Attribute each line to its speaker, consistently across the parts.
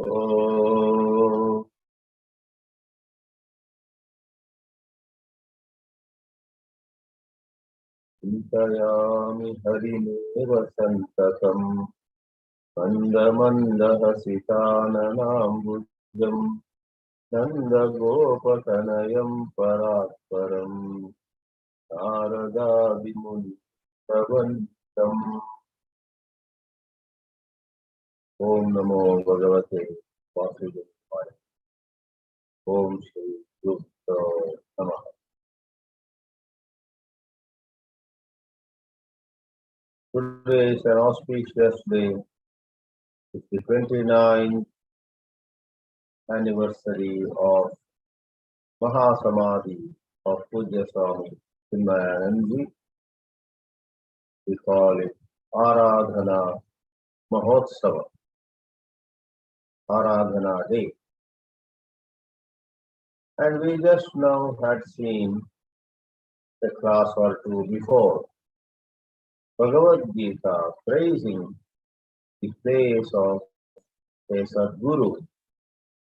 Speaker 1: Oh, चिन्तयामि हरिमेव सन्ततम् मन्दमन्दहसिताननाम्बुजम् नन्दगोपतनयम् परात्परम् नारदादिमुनिप्रवन्दितम्। ओम नमो भगवते वासुदेवाय। ओम श्री गुरुभ्यो नमः। Today is an auspicious day. It's the 29th anniversary of Mahasamadhi of Pujya Swami Chinmayananji. We call it Aradhana Mahotsava, Aradhana Day. And we just now had seen a class or two before Bhagavad Geetā praising the place of a Sadguru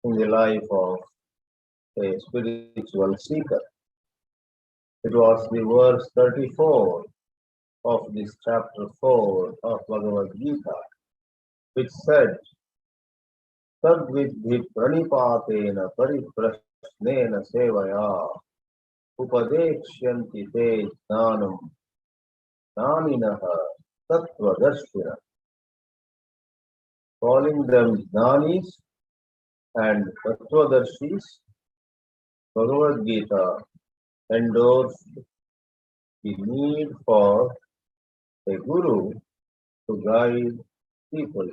Speaker 1: in the life of a spiritual seeker. It was the verse 34 of this chapter 4 of Bhagavad Geetā, which said, Tadvidhi pranipatena pariprasnena sevaya upadeksyanti te jnanam jnaninaha tattvadarshina. Calling them jnanis and tattvadarshis, Bhagavad Geetā endorsed the need for a guru to guide people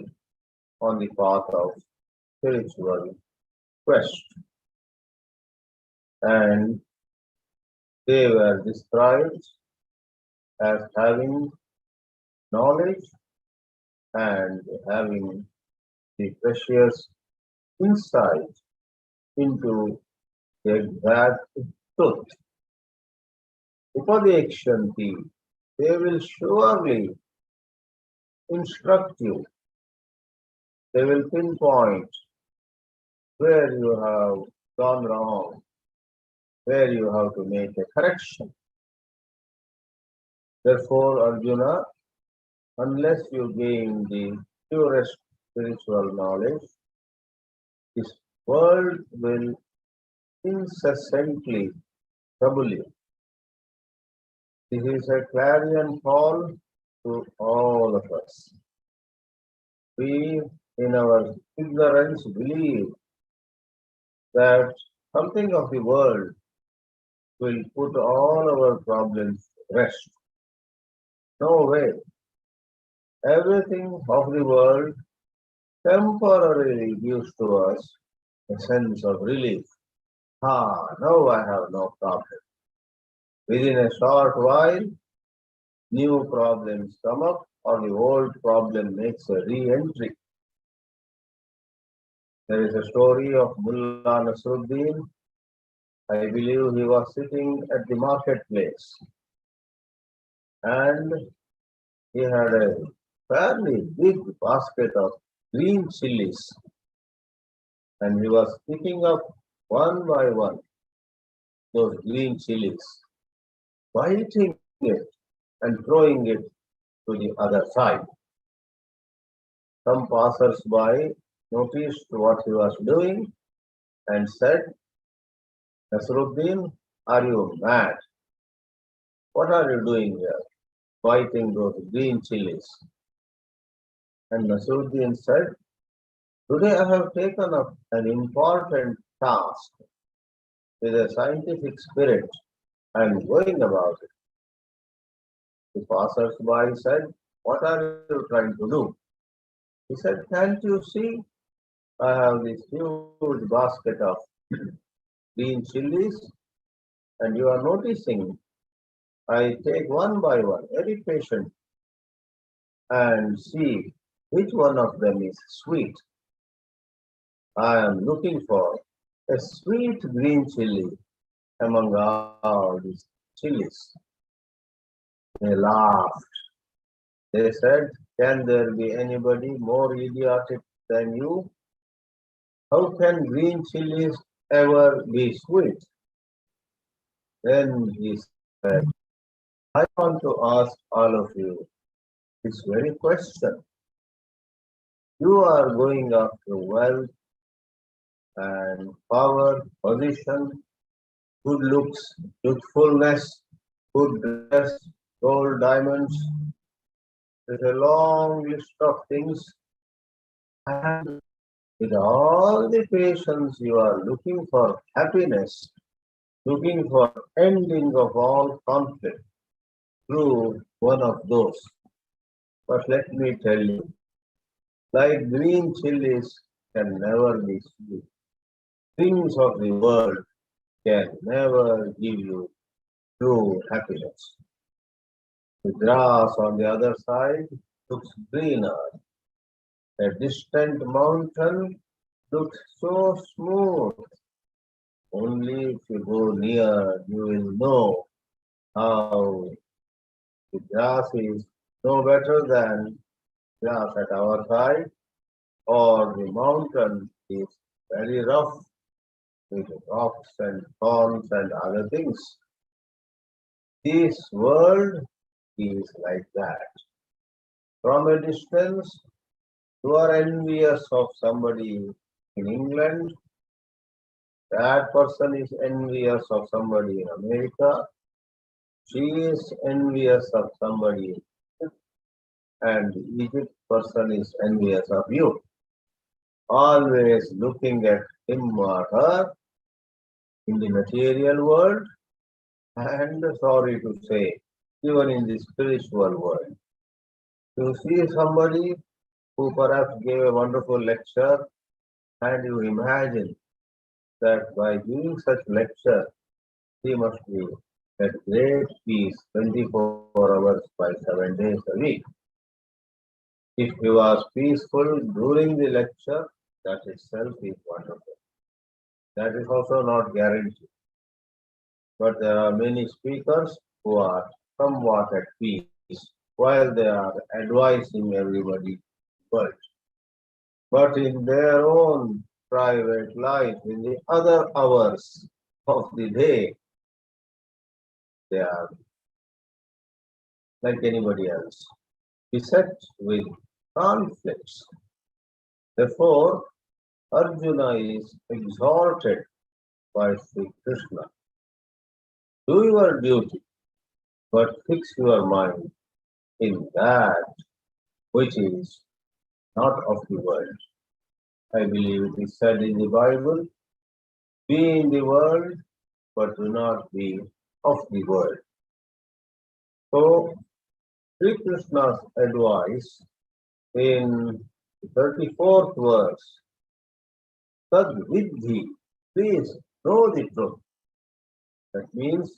Speaker 1: on the path of spiritual quest. And they were described as having knowledge and having the precious insight into the exact truth. Upadekshanti, they will surely instruct you. They will pinpoint where you have gone wrong, where you have to make a correction. Therefore, Arjuna, unless you gain the purest spiritual knowledge, this world will incessantly trouble you. This is a clarion call to all of us. We, in our ignorance, believe that something of the world will put all our problems to rest. No way. Everything of the world temporarily gives to us a sense of relief. Now I have no problem. Within a short while, new problems come up or the old problem makes a re-entry. There is a story of Mullah Nasruddin. I believe he was sitting at the marketplace and he had a fairly big basket of green chilies and he was picking up one by one those green chilies, biting it and throwing it to the other side. Some passers-by noticed what he was doing and said, Nasruddin, are you mad? What are you doing here, biting those green chilies? And Nasruddin said, today I have taken up an important task with a scientific spirit. I am going about it. The passers-by said, what are you trying to do? He said, can't you see? I have this huge basket of green chilies and you are noticing I take one by one, very patient, and see which one of them is sweet. I am looking for a sweet green chili among all these chilies. They laughed. They said, can there be anybody more idiotic than you? how can green chilies ever be sweet? Then he said, I want to ask all of you this very question. You are going after wealth and power, position, good looks, youthfulness, good dress, gold, diamonds. There's a long list of things. And with all the patience you are looking for happiness, looking for ending of all conflict through one of those. But let me tell you, like green chilies can never be sweet. Things of the world can never give you true happiness. The grass on the other side looks greener. A distant mountain looks so smooth. Only if you go near, you will know how the grass is no better than grass at our side, or the mountain is very rough with rocks and thorns and other things. This world is like that. From a distance, you are envious of somebody in England, that person is envious of somebody in America, she is envious of somebody, and the Egypt person is envious of you. Always looking at him or her in the material world, and sorry to say, even in the spiritual world. You see somebody who perhaps gave a wonderful lecture, and you imagine that by giving such lecture, he must be at great peace 24 hours by 7 days a week. If he was peaceful during the lecture, that itself is wonderful. That is also not guaranteed. But there are many speakers who are somewhat at peace while they are advising everybody in the world. But in their own private life, in the other hours of the day, they are like anybody else, beset with conflicts. Therefore, Arjuna is exhorted by Sri Krishna. Do your duty, but fix your mind in that which is not of the world. I believe it is said in the Bible, be in the world, but do not be of the world. So, Sri Krishna's advice in the 34th verse, Tad Vidhi, please know the truth. That means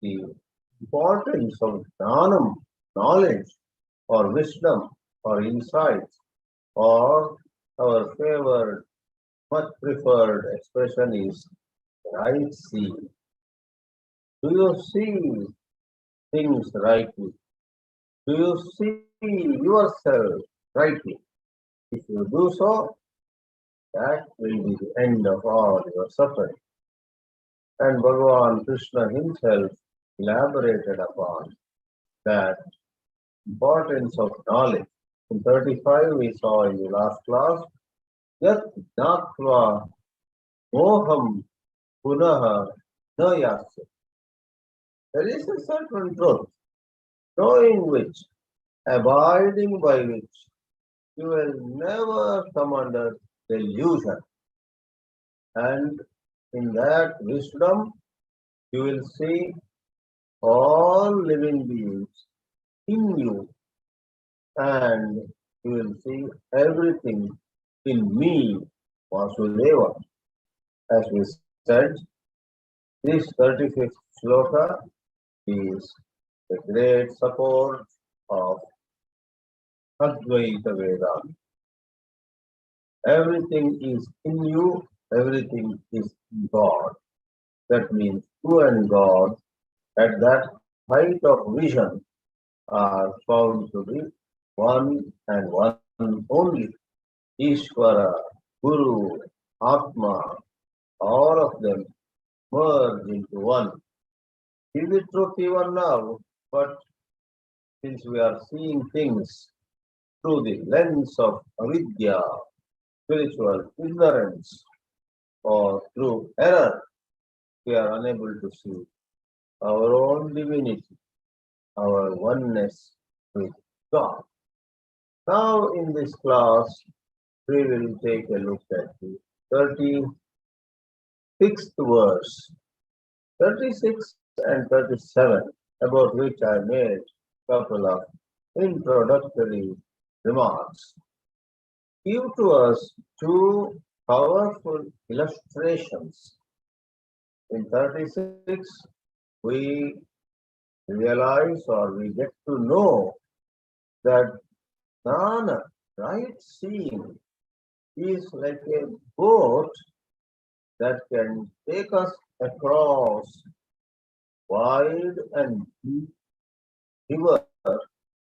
Speaker 1: the importance of jnanam, knowledge, or wisdom, or insight, or our favored, much preferred expression is right seeing. Do you see things rightly? Do you see yourself rightly? If you do so, that will be the end of all your suffering. And Bhagavan Krishna himself elaborated upon that importance of knowledge. In 35 we saw in the last class, Yat Jnatva Moham Punaha Na Yasya. There is a certain truth, knowing which, abiding by which, you will never come under delusion. And in that wisdom, you will see all living beings in you, and you will see everything in me, Vasudeva. As we said, this 35th sloka is the great support of Advaita Vedanta. Everything is in you, everything is in God. That means you and God at that height of vision are found to be one and one only. Ishvara Guru, Atma, all of them merge into one. Is it truth even now? But since we are seeing things through the lens of avidya, spiritual ignorance, or through error, we are unable to see our own divinity, our oneness with God. Now in this class, we will take a look at the 36th verse, 36 and 37, about which I made a couple of introductory remarks, give to us two powerful illustrations. In 36, we realize or we get to know that Jnana, right seeing, is like a boat that can take us across wide and deep river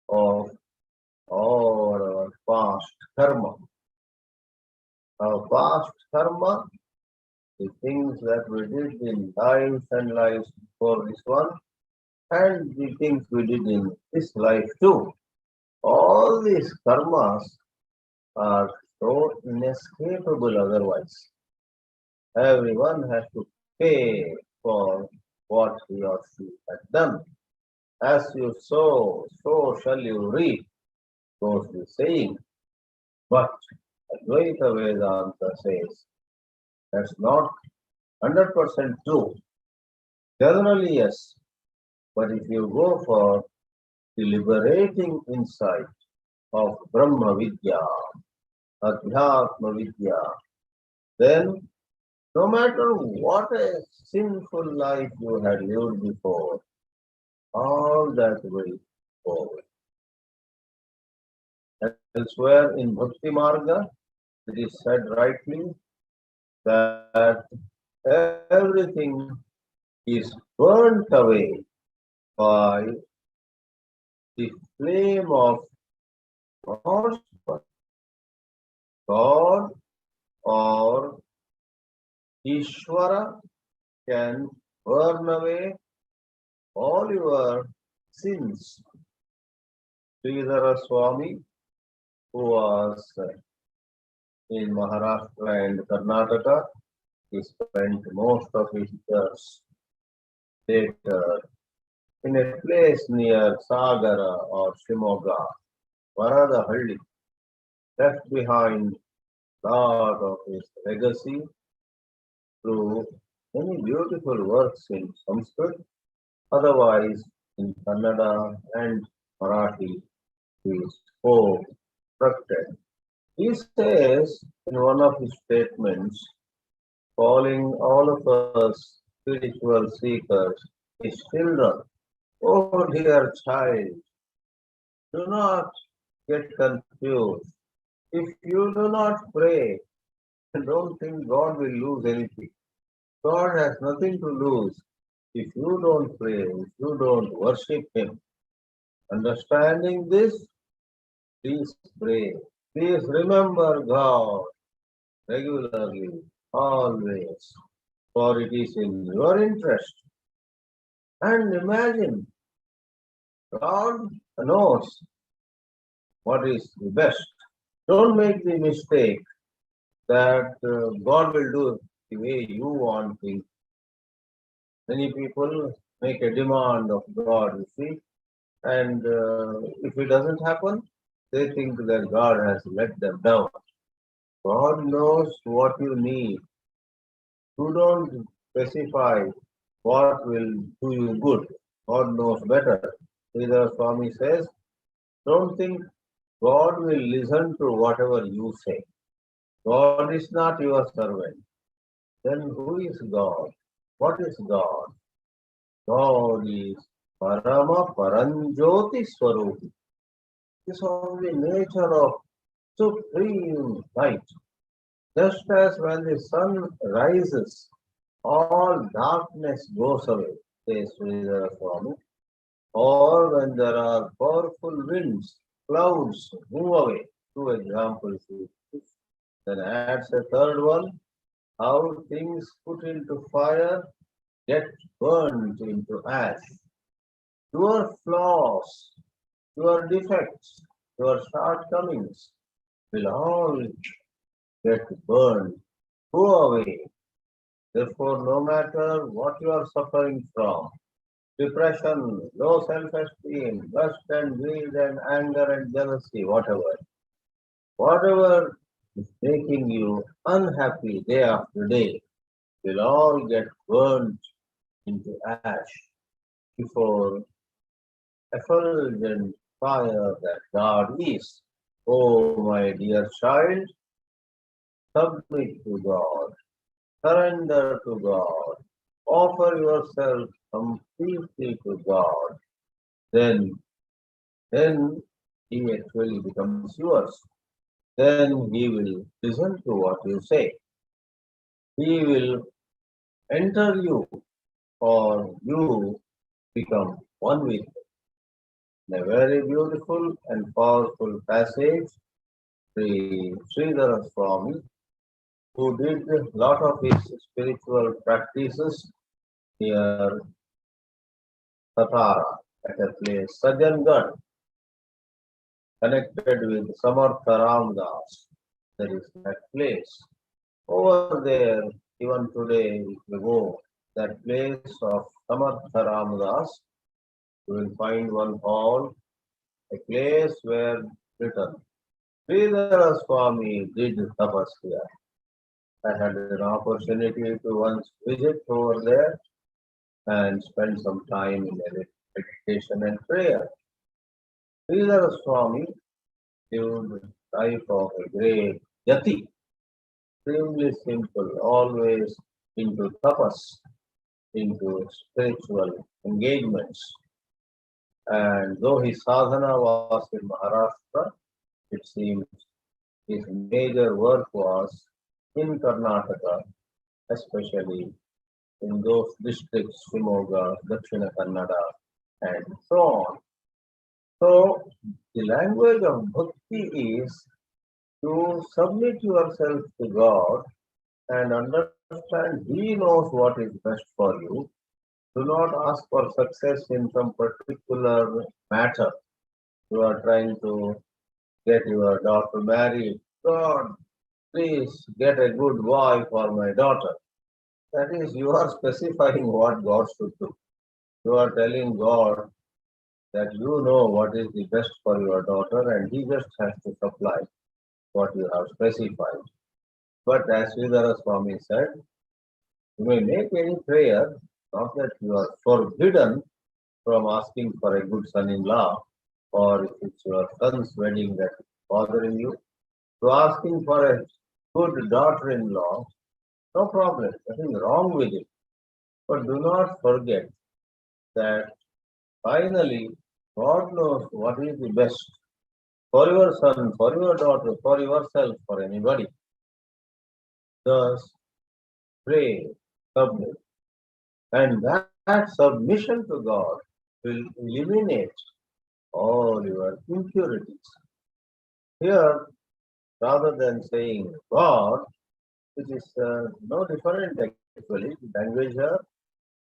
Speaker 1: of all our past karma. Our past karma, the things that we did in lives and lives before this one, and the things we did in this life too. All these karmas are so inescapable otherwise. Everyone has to pay for what he or she has done. As you sow, so shall you reap, goes the saying. But Advaita Vedanta says that's not 100% true. Generally, yes. But if you go for the liberating insight of Brahma Vidya, Adhyatma Vidya, then no matter what a sinful life you had lived before, all that will go away. Elsewhere in Bhakti Marga, it is said rightly that everything is burnt away by the flame of God's word. God or Ishvara can burn away all your sins. Sridhara Swami, who was in Maharashtra and Karnataka, he spent most of his years later in a place near Sagara or Shimoga, Varadahalli, left behind lot of his legacy through many beautiful works in Sanskrit, otherwise in Kannada and Marathi he spoke, instructed. He says in one of his statements, calling all of us spiritual seekers his children, oh dear child, do not get confused. If you do not pray, don't think God will lose anything. God has nothing to lose if you don't pray, if you don't worship Him. Understanding this, please pray. Please remember God regularly, always, for it is in your interest. And imagine, God knows what is the best. Don't make the mistake that God will do the way you want things. Many people make a demand of God, you see, and if it doesn't happen, they think that God has let them down. God knows what you need. You don't specify what will do you good. God knows better. Sridhar Swami says, don't think God will listen to whatever you say. God is not your servant. Then who is God? What is God? God is Parama Paranjoti Swarupi. It is of the nature of supreme light. Just as when the sun rises, all darkness goes away, says Sridhara Swami. Or when there are powerful winds, clouds move away. Two examples. Then adds a third one, how things put into fire get burned into ash. Your flaws, your defects, your shortcomings will all get burned, go away. Therefore, no matter what you are suffering from, depression, low self-esteem, lust and greed and anger and jealousy, whatever is making you unhappy day after day, will all get burned into ash before effulgent fire that God is. Oh, my dear child, submit to God, surrender to God, offer yourself completely to God. Then He actually becomes yours. Then He will listen to what you say. He will enter you, or you become one with Him. In a very beautiful and powerful passage, Sri Sridhara Swami, who did a lot of his spiritual practices near Satara, at a place, Sajjangarh, connected with Samartha Ramdas. There is that place. Over there, even today, if you go, that place of Samartha Ramdas, you will find one hall, a place where written, Sridhara Swami did tapasya. I had an opportunity to once visit over there and spend some time in meditation and prayer. Sridhara Swami lived life of a great yati, extremely simple, always into tapas, into spiritual engagements. And though his sadhana was in Maharashtra, it seems his major work was in Karnataka, especially in those districts, Shimoga, Dakshina Kannada, and so on. So, the language of bhakti is to submit yourself to God and understand He knows what is best for you. Do not ask for success in some particular matter. You are trying to get your daughter married. God, please get a good boy for my daughter. That is, you are specifying what God should do. You are telling God that you know what is the best for your daughter and He just has to supply what you have specified. But as Sridhara Swami said, you may make any prayer, not that you are forbidden from asking for a good son-in-law, or if it's your son's wedding that is bothering you, to asking for a good daughter-in-law, no problem, nothing wrong with it. But do not forget that finally God knows what is the best for your son, for your daughter, for yourself, for anybody. Thus, pray, submit. And that submission to God will eliminate all your impurities. Here, rather than saying God, which is no different actually, the language here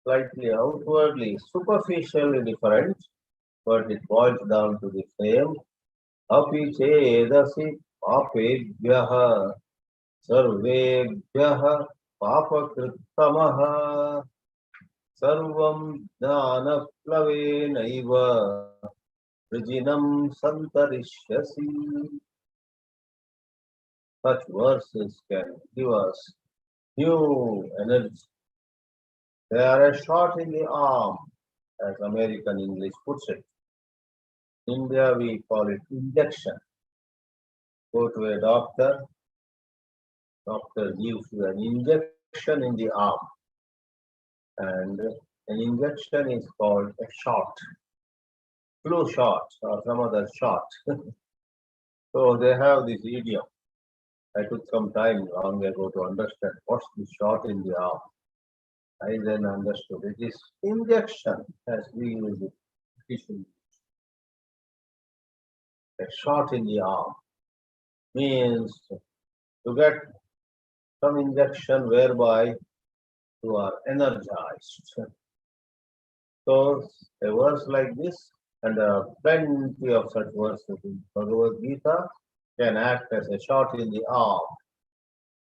Speaker 1: slightly outwardly, superficially different, but it boils down to the same. Api chedasi papebhyah sarvebhyah papakrittamah sarvam jnanaplavenaiva vrijinam santarishyasi. Such verses can give us new energy. They are a shot in the arm, as American English puts it. In India, we call it injection. Go to a doctor gives you an injection in the arm, and an injection is called a shot, flu shot or some other shot. So they have this idiom. I took some time long ago to understand what's the shot in the arm. I then understood it is injection as we use it. A shot in the arm means to get some injection whereby you are energized. So a verse like this, and there are plenty of such verses in Bhagavad Gita, can act as a shot in the arm.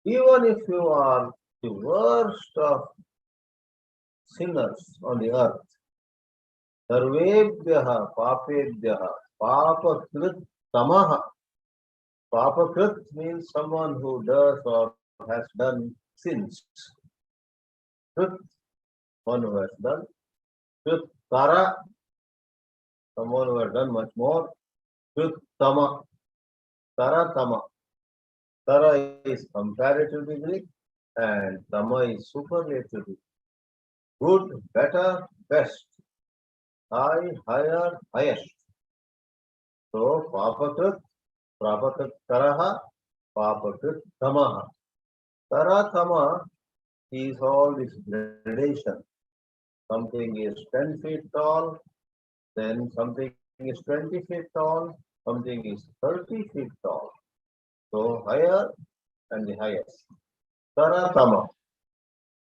Speaker 1: Even if you are the worst of sinners on the earth, sarvebhyaha papebhyaha papakrit tamaha. Papakrit means someone who does or has done sins. Krit, one who has done. Krit tara, someone who has done much more. Krit tama, tara tama. Tara is comparative degree and tama is superlative degree. Good, better, best. High, higher, highest. So, papakrit, prapakrit taraha, papakrit tamaha. Tara tama is all this gradation. Something is 10 feet tall, then something is 20 feet tall, something is 30 feet tall. So higher and the highest. Taratama.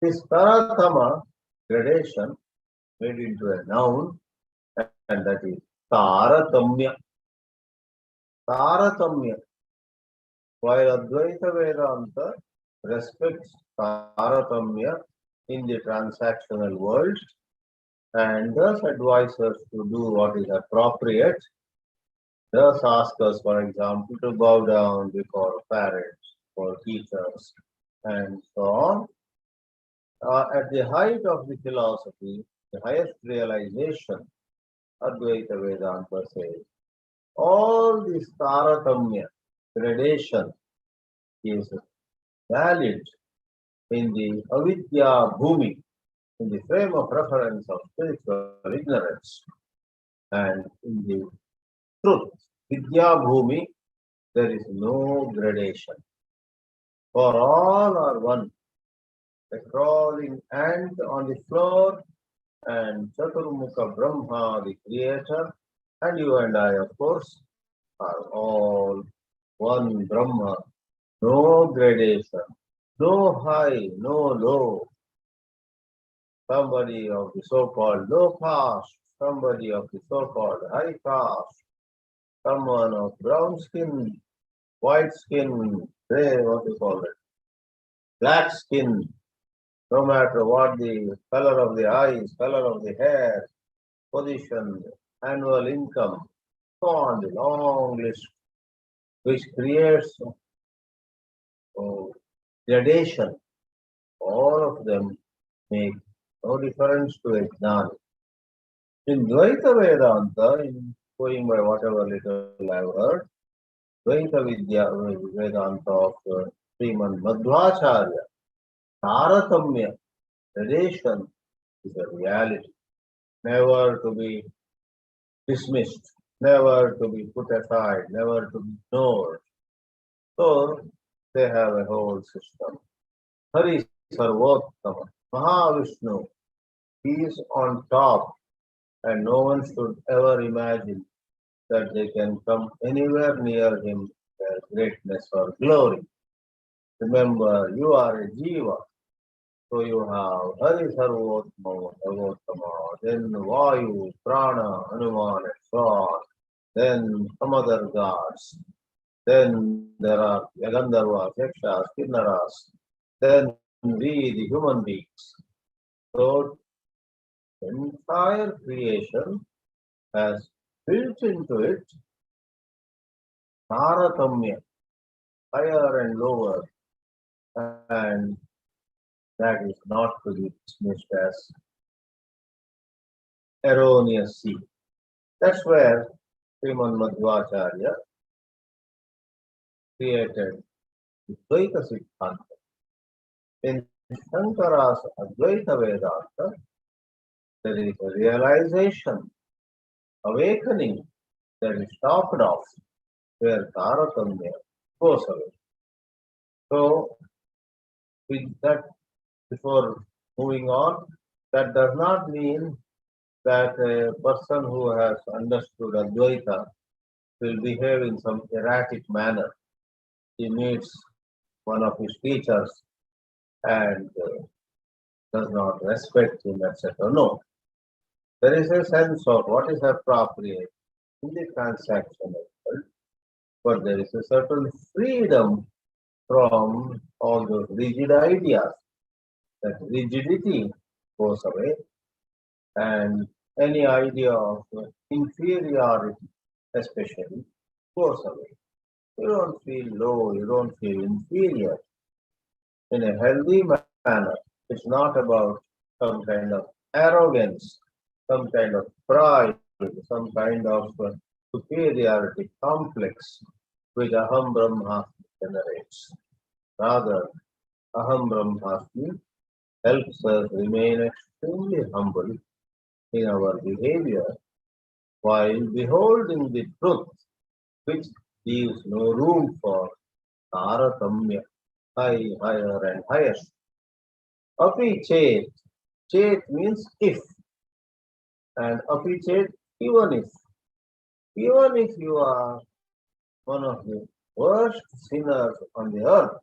Speaker 1: This taratama gradation made into a noun, and that is taratamya. Taratamya. While Advaita Vedanta respects taratamya in the transactional world and thus advises to do what is appropriate, thus ask us, for example, to bow down before parents or teachers and so on. At the height of the philosophy, the highest realization, Advaita Vedanta says, all this taratamya gradation is valid in the avidya bhumi, in the frame of reference of spiritual ignorance, and in the truth, vidya bhumi, there is no gradation. For all are one. A crawling ant on the floor, and Chaturmukha Brahma, the creator, and you and I, of course, are all one Brahma. No gradation, no high, no low. Somebody of the so-called low caste, somebody of the so-called high caste, someone of brown skin, white skin, gray, what do you call it, black skin, no matter what the color of the eyes, color of the hair, position, annual income, so on, the long list, which creates gradation. All of them make no difference to a jnana. In Dvaita Vedanta, in going by whatever little I've heard, Dvaita Vidya Vedanta of Sriman Madhvacharya, Taratamya, gradation is a reality, never to be dismissed, never to be put aside, never to be ignored. So they have a whole system. Hari Sarvottama, Mahavishnu, he is on top, and no one should ever imagine that they can come anywhere near him, their greatness or glory. Remember, you are a jiva, so you have Hari Sarvottama, then Vayu, Prana, Hanuman, and so on, then some other gods, then there are Yagandharvas, Yakshas, Kinnaras, then we, the human beings. So, the entire creation has built into it Taratamya, higher and lower, and that is not to be dismissed as erroneous seed. That's where Sriman Madhvacharya created the Dvaita Siddhanta. In Shankara's Advaita Vedanta, there is a realization, awakening that is stopped off where Taratamya goes away. So, with that, before moving on, that does not mean that a person who has understood Advaita will behave in some erratic manner. He meets one of his teachers and does not respect him, etc. No. There is a sense of what is appropriate in the transactional world, but there is a certain freedom from all those rigid ideas. That rigidity goes away, and any idea of inferiority, especially, goes away. You don't feel low, you don't feel inferior. In a healthy manner, it's not about some kind of arrogance, some kind of pride, some kind of superiority complex which Aham Brahmasmi generates. Rather, Aham Brahmasmi helps us remain extremely humble in our behavior while beholding the truth which leaves no room for taratamya, high, higher and higher. Api chet, chet means if, and api chet, even if you are one of the worst sinners on the earth.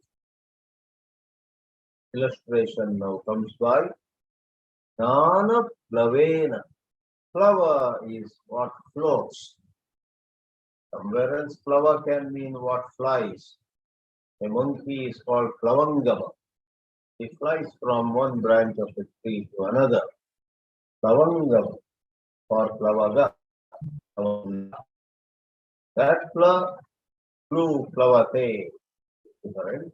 Speaker 1: Illustration now comes by Nana Plavena. Plava is what floats. Somewhere else, plava can mean what flies. A monkey is called Plavangama. He flies from one branch of the tree to another. Plavangama or Plavaga. That flew Plavate. Different.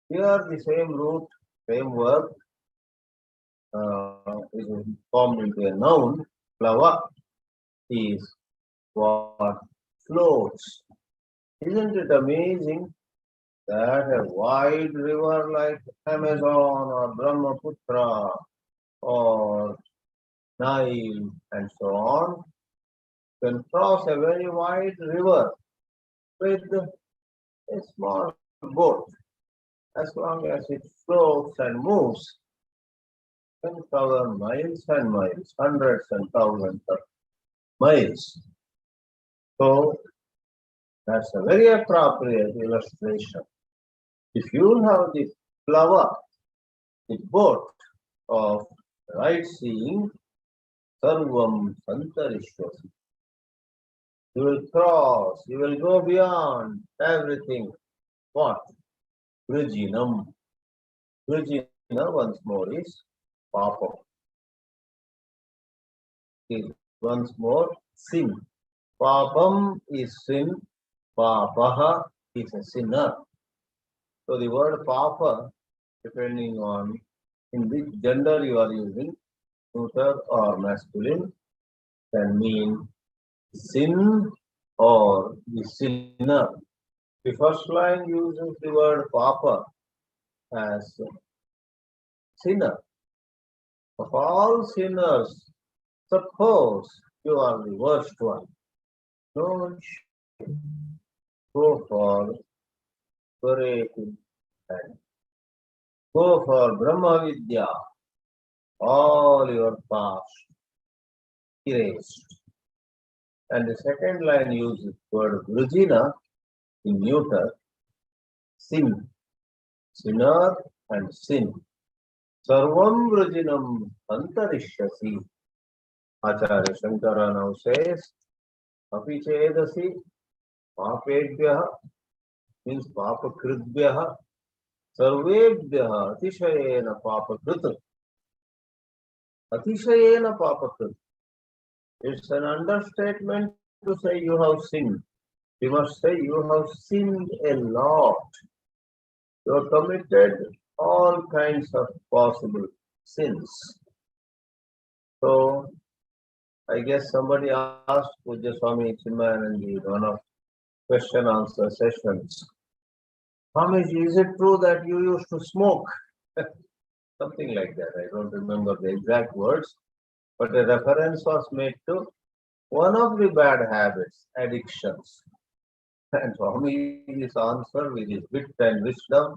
Speaker 1: Here the same root, same verb is formed into a noun. Plava is what floats. Isn't it amazing that a wide river like Amazon or Brahmaputra or Nile and so on can cross a very wide river with a small boat? As long as it floats and moves, can cover miles and miles, hundreds and thousands of miles. So that's a very appropriate illustration. If you have the plava, the boat of right seeing, sarvam santarishvasi. You will cross, you will go beyond everything. What? Vrijinam. Vrijina once more is papa. Is once more sin. Papam is sin. Papaha is a sinner. So the word papa, depending on in which gender you are using, neuter or masculine, can mean sin or the sinner. The first line uses the word papa as sinner. Of all sinners, suppose you are the worst one. Don't go for Purity and go for Brahma Vidya. All your past erased. And the second line uses the word Vrijina in neuter, sin, sinner and sin. Sarvam Vrijinam Antarishyasi. Acharya Shankara now says, Api chedasi papebhyaha means papakritbhyaha sarvebhyaha atishayena papakrit. Atishayena papakrit. It's an understatement to say you have sinned. You must say you have sinned a lot. You have committed all kinds of possible sins. So, I guess somebody asked Pujya Swami Chinmayananda in one of question answer sessions, Swamiji, is it true that you used to smoke? Something like that. I don't remember the exact words, but a reference was made to one of the bad habits, addictions. And Swamiji's answer with his wit and wisdom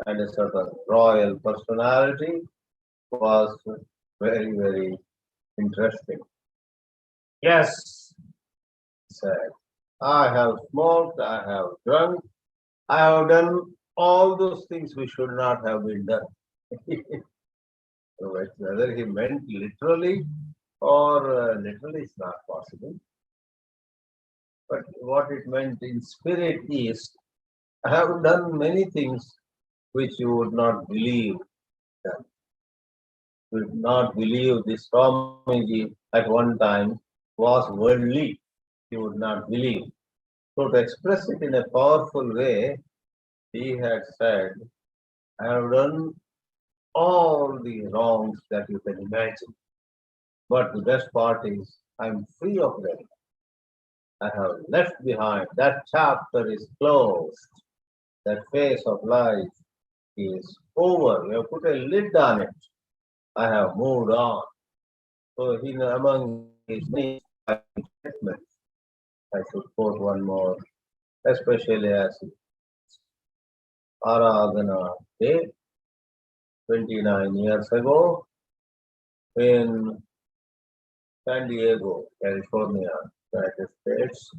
Speaker 1: and a sort of royal personality was very, very interesting. Yes, he said, I have smoked, I have drunk, I have done all those things we should not have been done. So whether he meant literally or literally is not possible. But what it meant in spirit is, I have done many things which you would not believe done. You would not believe this Swamiji at one time was worldly. You would not believe. So to express it in a powerful way, he had said, I have done all the wrongs that you can imagine. But the best part is, I am free of them. I have left behind. That chapter is closed. That phase of life is over. We have put a lid on it. I have moved on. So among his many statements, I should quote one more, especially as Aradhana Day, 29 years ago, in San Diego, California, United States.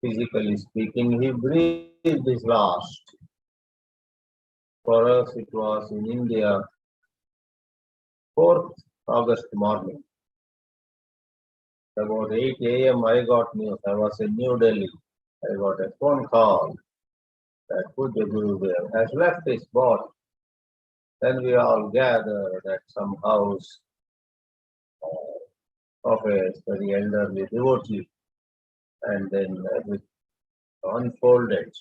Speaker 1: Physically speaking, he breathed his last. For us, it was in India, 4th August morning. About 8 a.m. I got news. I was in New Delhi. I got a phone call that Puja Gurudev has left his body. Then we all gathered at some house of a very elderly devotee, and then it unfolded.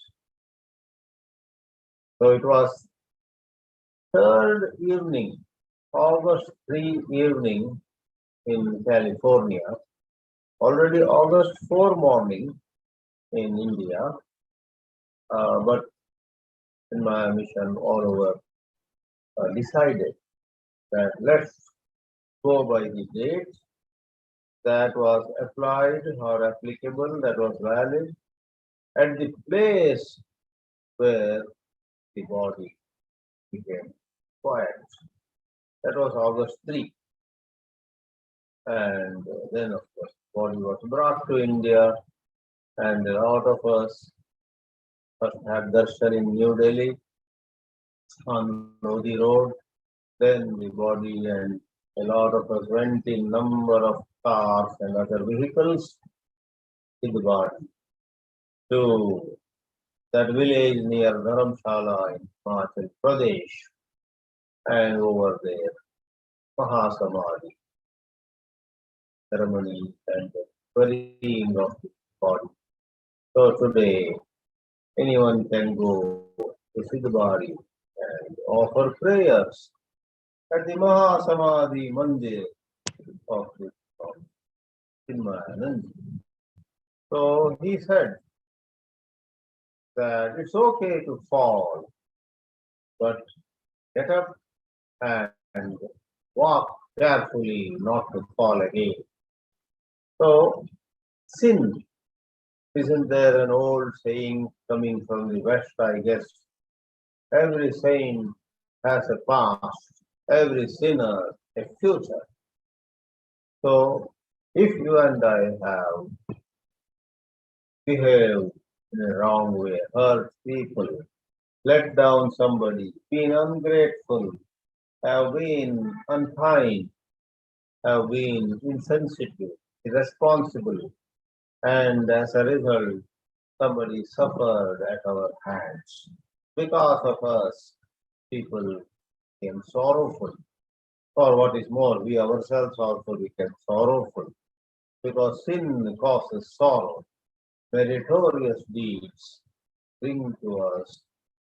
Speaker 1: So it was 3rd evening, August 3 evening in California, already August 4 morning in India, but in my mission all over decided that let's go by the date that was applied or applicable, that was valid, at the place where the body became quiet. That was August 3. And then, of course, the body was brought to India, and a lot of us first had darshan in New Delhi on Lodi Road. Then the body and a lot of us went in number of cars and other vehicles with the body to that village near Dharamshala in Himachal Pradesh, and over there, Mahasamadhi ceremony and the burying of the body. So today, anyone can go to see the body and offer prayers at the Mahasamadhi Mandir of the Chinmayanand. So he said that it's okay to fall, but get up and walk carefully not to fall again. So sin, isn't there an old saying coming from the West, I guess? Every saint has a past, every sinner a future. So if you and I have behaved in a wrong way, hurt people, let down somebody, been ungrateful, have been unkind, have been insensitive, irresponsible, and as a result, somebody suffered at our hands. Because of us, people became sorrowful. Or what is more, we ourselves also became sorrowful, because sin causes sorrow. Meritorious deeds bring to us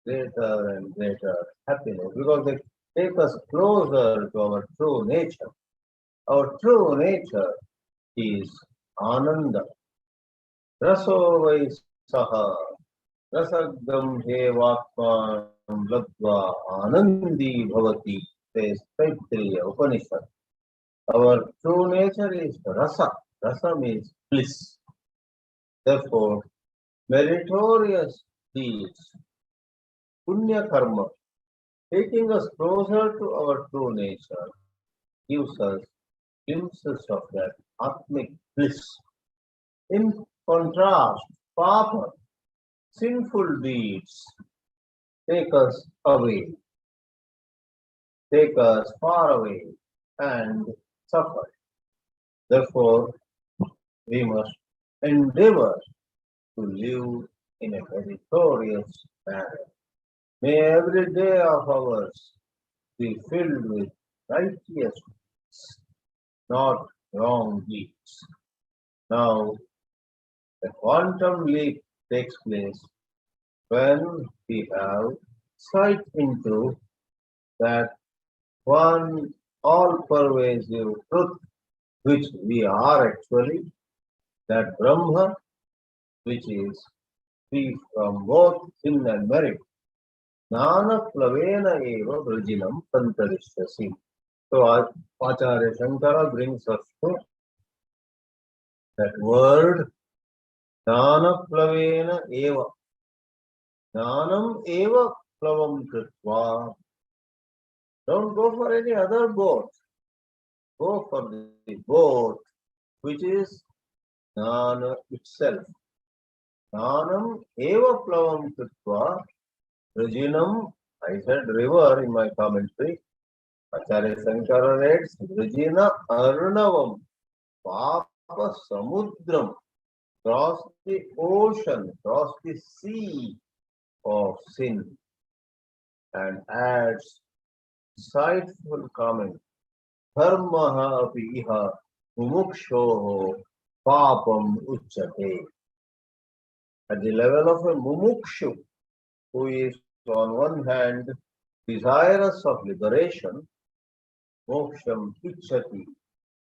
Speaker 1: greater and greater happiness, because they take us closer to our true nature. Our true nature is Ananda. Raso vai saha, rasagam hevatman ladva anandi bhavati, says Taittiriya Upanishad. Our true nature is rasa. Rasa means bliss. Therefore, meritorious deeds, punya karma, taking us closer to our true nature, gives us glimpses of that atmic bliss. In contrast, papa, sinful deeds, take us away, take us far away and suffer. Therefore, we must endeavor to live in a meritorious manner. May every day of ours be filled with righteous deeds, not wrong deeds. Now, the quantum leap takes place when we have sight into that one all-pervasive truth which we are actually, that Brahma which is free from both sin and merit. Nana plavena eva vrajinam pantarishyasi. So Acharya Shankara brings us to that word Nana plavena eva. Nanam eva plavam kritva. Don't go for any other boat. Go for the boat which is Nana itself. Nanam eva plavam kritva. Vrajinam, I said river in my commentary. Acharya Shankara writes, Vrajina Arnavam, Papa Samudram, cross the ocean, cross the sea of sin, and adds insightful comment, Dharmaha api iha mumukshoho papam uchate. At the level of a mumukshu, who is on one hand desirous of liberation, moksham ichchati,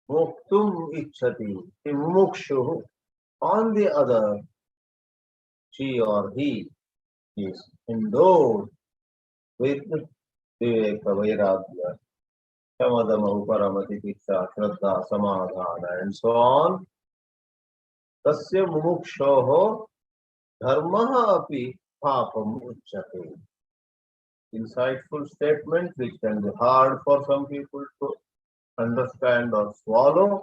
Speaker 1: moktum ichchati, mumukshu. On the other, she or he is endowed with viveka, vairagya, shamadama, uparamati, tiksha, shraddha, samadhana, and so on. Tasya mumukshoho dharmaha api papam uchchate. Insightful statement which can be hard for some people to understand or swallow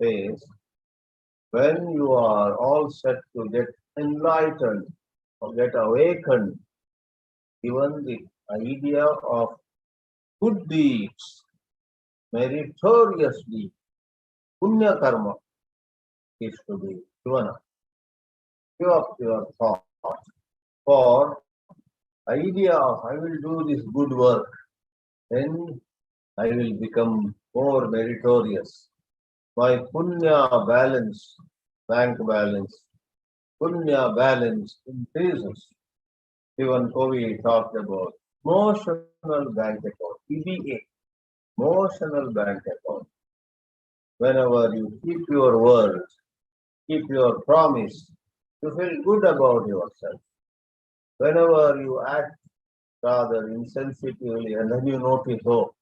Speaker 1: is, when you are all set to get enlightened or get awakened, even the idea of good deeds, meritorious deeds, punya karma is to be given up. Give up your thought for idea of I will do this good work, then I will become more meritorious. My punya balance, bank balance, punya balance increases. Even Kovi talked about emotional bank account, EBA, emotional bank account. Whenever you keep your word, keep your promise, you feel good about yourself. Whenever you act rather insensitively and then you notice, oh,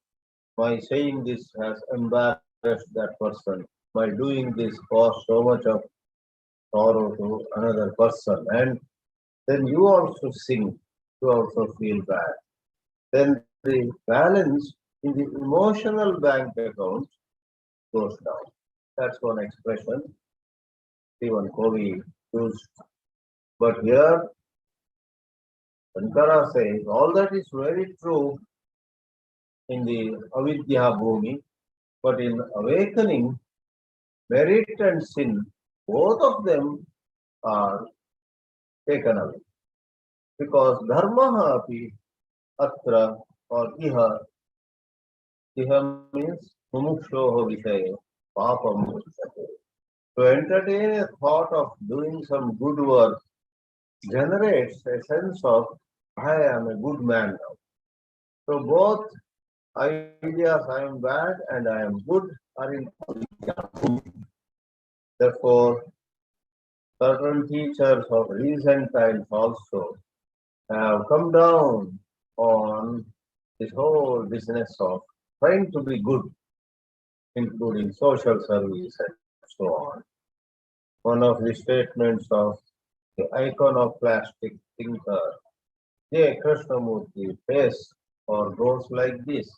Speaker 1: my saying this has embarrassed that person, by doing this caused so much of sorrow to another person, and then you also sing, you also feel bad. Then the balance in the emotional bank account goes down. That's one expression Stephen Covey used. But here, Shankara says all that is very true in the avidya bhumi, but in awakening, merit and sin, both of them are taken away. Because dharma api atra or iha means mumukshoho vishaye papam uchate. To entertain a thought of doing some good work generates a sense of I am a good man now. So both ideas I am bad and I am good are in opposition. Therefore, certain teachers of recent times also have come down on this whole business of trying to be good, including social service and so on. One of the statements of the iconoclastic thinker J. Krishnamurti says or goes like this: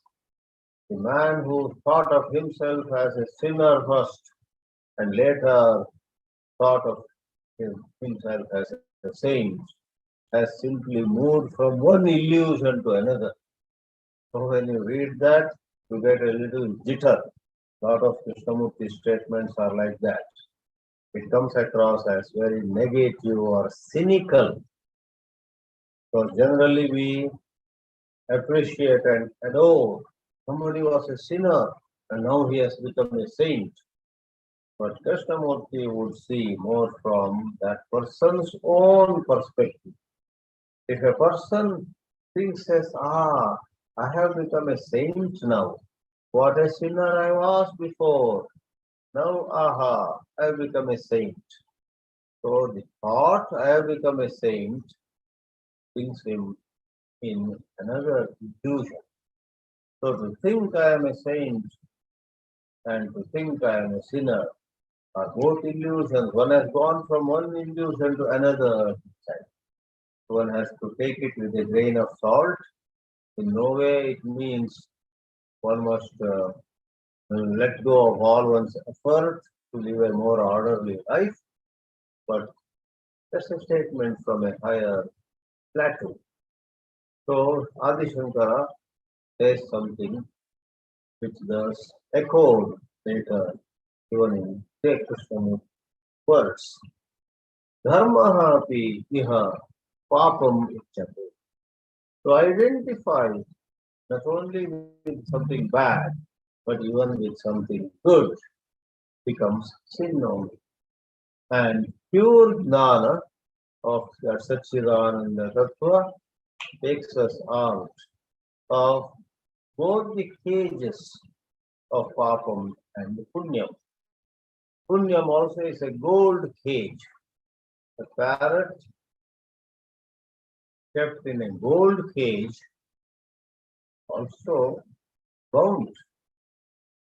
Speaker 1: the man who thought of himself as a sinner first and later thought of himself as a saint has simply moved from one illusion to another. So when you read that, you get a little jitter. A lot of Krishnamurti's statements are like that. It comes across as very negative or cynical. So generally we appreciate and adore. Somebody was a sinner and now he has become a saint. But Krishnamurti would see more from that person's own perspective. If a person thinks as, I have become a saint now. What a sinner I was before. Now, I have become a saint. So the thought I have become a saint brings him in another illusion. So to think I am a saint and to think I am a sinner are both illusions. One has gone from one illusion to another. One has to take it with a grain of salt. In no way it means one must let go of all one's effort to live a more orderly life, but just a statement from a higher plateau. So Adi Shankara says something which thus echoed later even in Sri Krishna's words. Dharmaha api iha papam icchate. To identify not only with something bad, but even with something good becomes sin only. And pure jnana of that Satchidananda Tattva takes us out of both the cages of papam and punyam. Punyam also is a gold cage. A parrot kept in a gold cage also bound,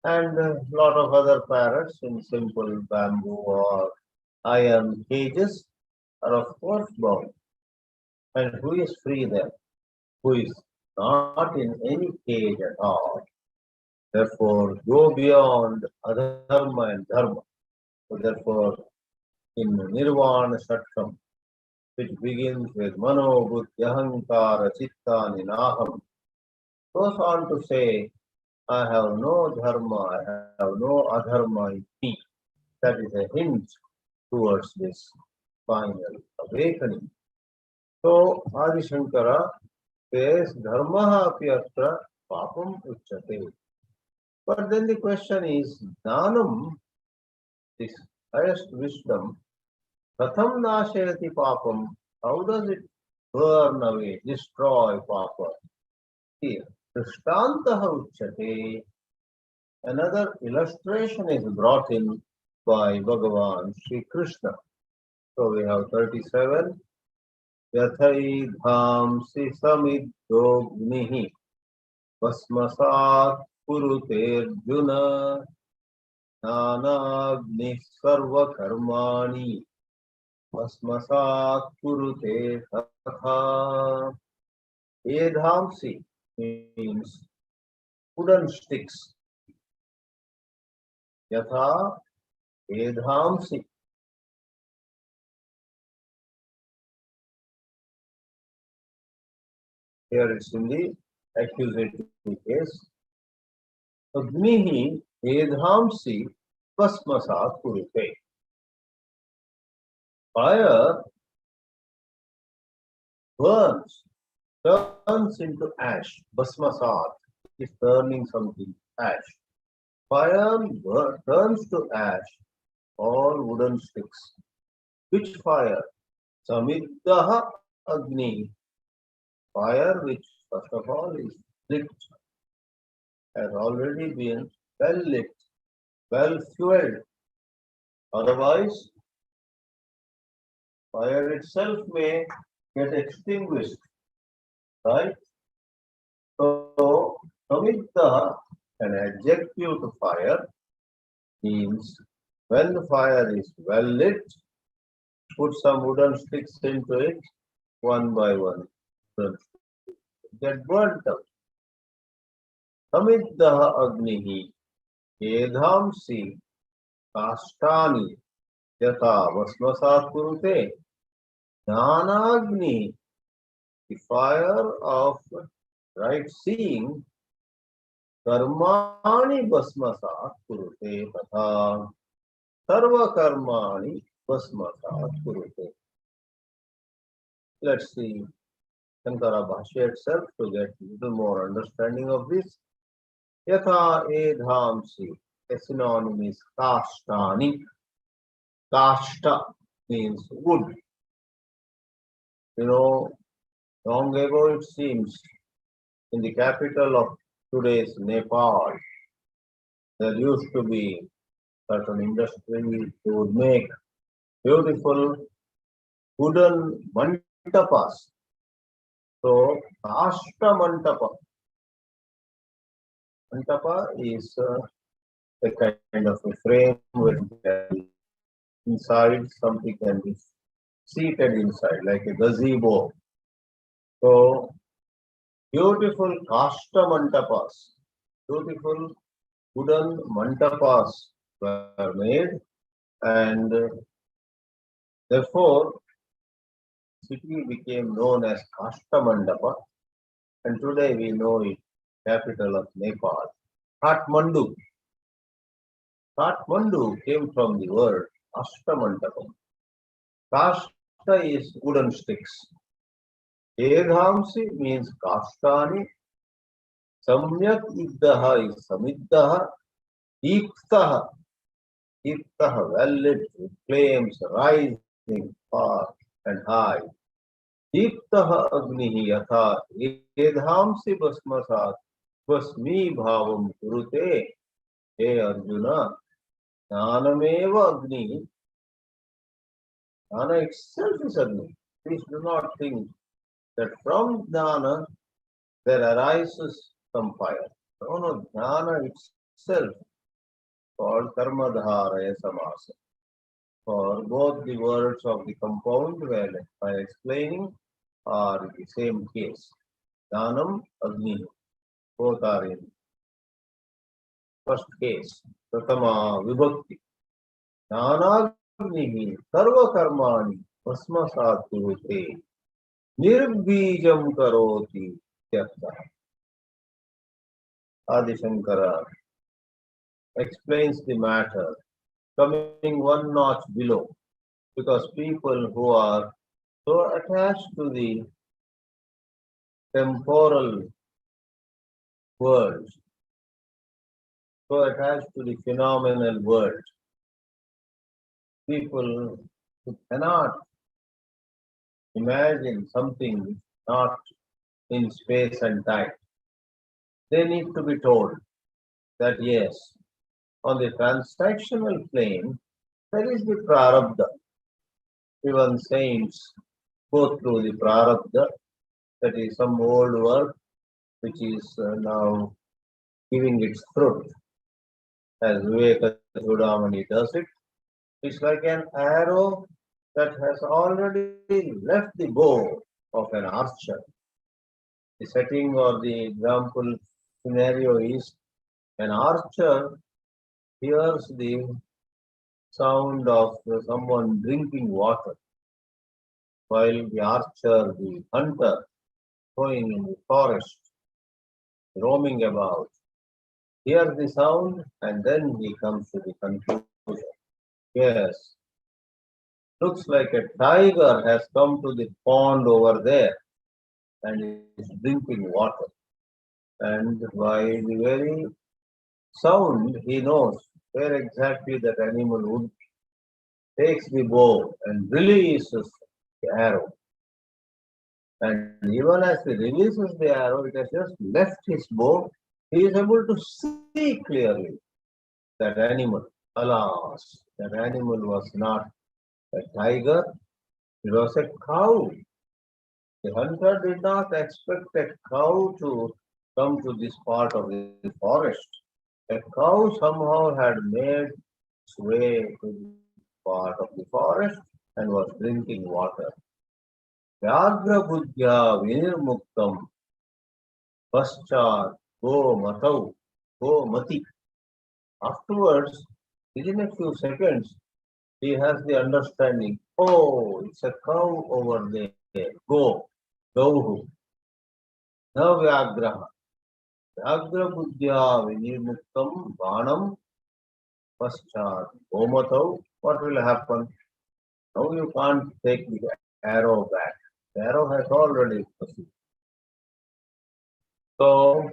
Speaker 1: and a lot of other parrots in simple bamboo or iron cages are of course bound. And who is free there? Who is not in any cage at all? Therefore, go beyond adharma and dharma. So therefore, in Nirvana Shaktam, which begins with Mano Buddhi Ahankara Chitta Ninaham, goes on to say, I have no dharma, I have no adharma in me. That is a hint towards this final awakening. So Adi Shankara says, Dharmaha api atra papam uchyate. But then the question is, Jnanam, this highest wisdom, katham nashayati papam, how does it burn away, destroy papa? Here, Drishtantaha uchyate. Another illustration is brought in by Bhagavan Sri Krishna. So we have 37. Yathai dhamsi samidognihi vasmasat kurute arjuna nanagni sarva karmani vasmasat kurute tatha. Edhamsi means wooden sticks. Yatha edhamsi. Here it's in the accusative case. Agnihi edhamsi vasmasat kurute. Fire burns, turns into ash. Vasmasat is turning something ash. Fire turns to ash all wooden sticks. Which fire? Samiddaha Agni. Fire which first of all is lit, has already been well lit, well fueled. Otherwise, fire itself may get extinguished, right? So, Samiddaha, an adjective to fire, means when the fire is well lit, put some wooden sticks into it, one by one, get burnt out. Samiddaha agnihi edhamsi kashtani yatha vasmasat kurute jnanagni the fire of right seeing, karmani basmasat kurute tatha sarva karmani basmasat kurute. Let's see Shankara Bhāshya itself to get a little more understanding of this. Yatha edhamsi, a synonym is kashtani. Kashta means wood. You know, long ago it seems, in the capital of today's Nepal, there used to be certain industry that would make beautiful wooden mantapas. So, Ashta Mantapa. Mantapa is a kind of a frame where inside something can be seated inside, like a gazebo. So, beautiful Kashta Mantapas, beautiful wooden mantapas were made, and therefore city became known as Kashta Mandapa, and today we know it, capital of Nepal. Kathmandu. Kathmandu came from the word Ashtamantapam. Kashta is wooden sticks. Edhamsi means Kashtani. Samyak iddaha is Samiddaha. Iktaha. Iktaha, well-lit flames rising far and high. Iktaha agnihi yatha edhamsi basmasat basmi bhavam kurute. Hey Arjuna, jnanameva agni. Jnana itself is agni. Please do not think that from jnana there arises some fire. No, jnana itself, called karmadharaya samasa. For both the words of the compound while explaining are the same case. Jnanam, agni, both are in first case. Pratama vibhakti. Jnanagnihi sarva karmani basmasat kurute nirbijam karoti tyakta. Adi Shankara explains the matter coming one notch below, because people who are so attached to the temporal world, so attached to the phenomenal world, people who cannot imagine something not in space and time, they need to be told that yes, on the transactional plane, there is the prarabdha. Even saints go through the prarabdha, that is some old work which is now giving its fruit. As Viveka Chudamani does it, it's like an arrow that has already left the bow of an archer. The setting or the example scenario is an archer hears the sound of someone drinking water, while the archer, the hunter, going in the forest, roaming about, hears the sound and then he comes to the conclusion. Yes, looks like a tiger has come to the pond over there and is drinking water. And by the very sound, he knows where exactly that animal would be. Takes the bow and releases the arrow. And even as he releases the arrow, it has just left his bow. He is able to see clearly that animal. Alas, that animal was not a tiger, it was a cow. The hunter did not expect a cow to come to this part of the forest. A cow somehow had made its way to the part of the forest and was drinking water. Vyagra buddhya vinirmuktam paschat go matau go mati. Afterwards, within a few seconds, he has the understanding, oh, it's a cow over there, go. Gauhu, na vyagraha, vyagra buddhya vinimuktam banam paschat gomatau. What will happen? Now you can't take the arrow back. The arrow has already proceeded. So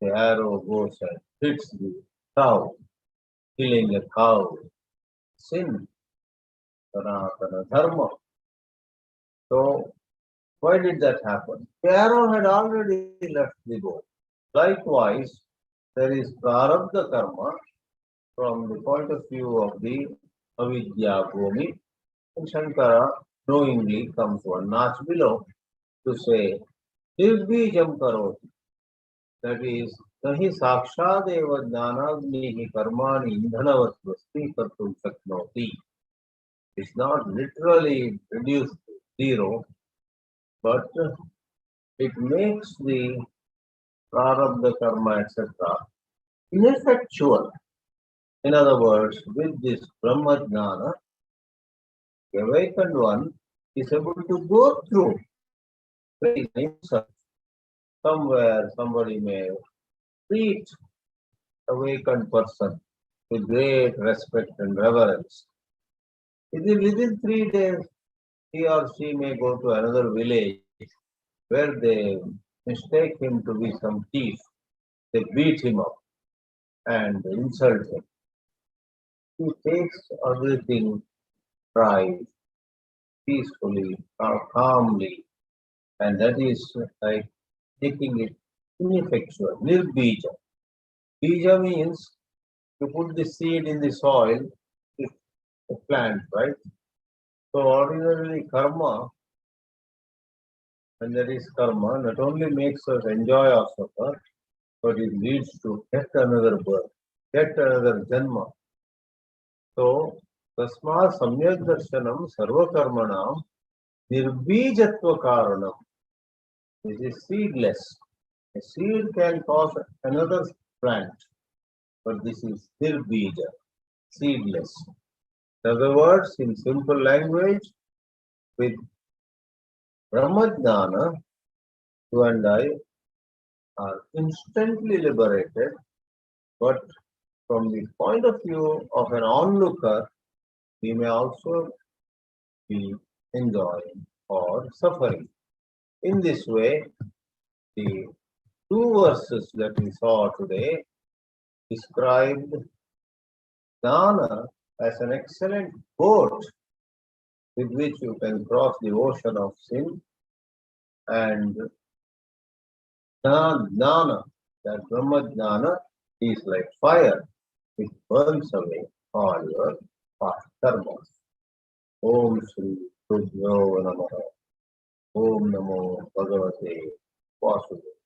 Speaker 1: the arrow goes and hits the cow, killing a cow. Sin, Sanatana Dharma. So why did that happen? The arrow had already left the bow. Likewise, there is prarabdha karma from the point of view of the avidya bhumi. And Shankara knowingly comes one notch below to say, nirbijam karoti. That is, nahi sakshadeva jnanagnihi karmani dhanavat vasti kartum shaknoti. It's not literally reduced to zero, but it makes the prarabdha karma, etc., ineffectual. In other words, with this Brahma Jnana, the awakened one is able to go through himself. Somewhere somebody may treat awakened person with great respect and reverence. Within 3 days, he or she may go to another village where they mistake him to be some thief. They beat him up and insult him. He takes everything right, peacefully, or calmly, and that is like taking it ineffectual. Nirbija. Bija means you put the seed in the soil, it's a plant, right? So ordinarily karma, when there is karma, not only makes us enjoy our suffer, but it leads to yet another birth, yet another janma. So, tasma samyak darshanam sarva karmanam nirbijatva karanam. This is seedless. A seed can cause another plant, but this is nirbija, seedless. In other words, in simple language, with Brahmajnana, you and I are instantly liberated, but from the point of view of an onlooker, we may also be enjoying or suffering. In this way, the two verses that we saw today described Jnana as an excellent boat with which you can cross the ocean of sin, and Jnana, that Brahma Jnana, is like fire. It burns away all your past karmas. Om Shri Gurubhyo Namaha. Om Namo Bhagavate Vasudevaya.